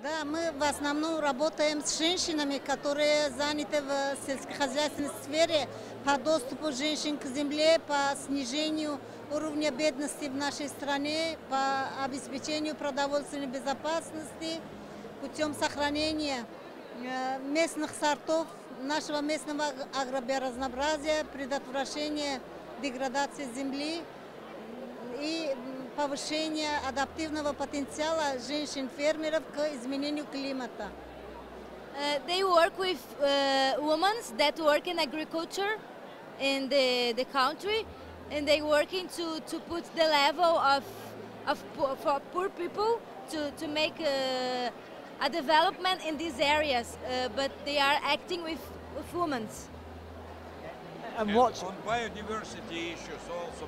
Да, мы в основном работаем с женщинами, которые заняты в сельскохозяйственной сфере по доступу женщин к земле, по снижению уровня бедности в нашей стране, по обеспечению продовольственной безопасности путем сохранения местных сортов, нашего местного агробиоразнообразия, предотвращения деградации земли и повышения адаптивного потенциала женщин-фермеров к изменению климата. They work with women that work in agriculture in the country, and they working to put the level for poor people to make a development in these areas, but they are acting with women. And what on biodiversity issues also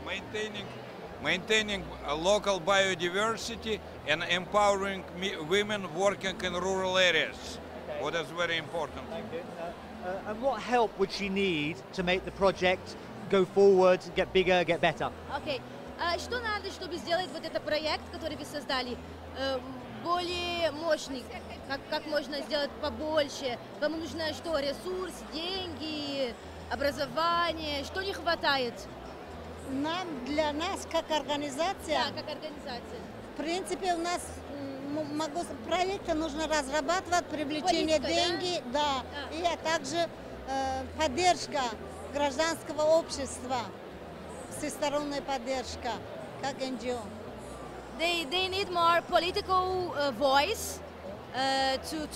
maintaining a local biodiversity and empowering women working in rural areas. What is very important. Thank you. And what help would she need to make the project go forward, get bigger, get better? Okay. Что надо, чтобы сделать вот этот проект, который вы создали, более мощный? Как можно сделать побольше? Вам нужно что? Ресурс, деньги, образование? Что не хватает? Для нас, как организация, Да, как организация. в принципе, у нас проекты нужно разрабатывать, привлечение денег, да, и также поддержка гражданского общества, всесторонняя поддержка, как НГО. They need more political voice to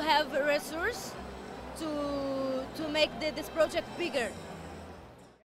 have resource to make this project bigger.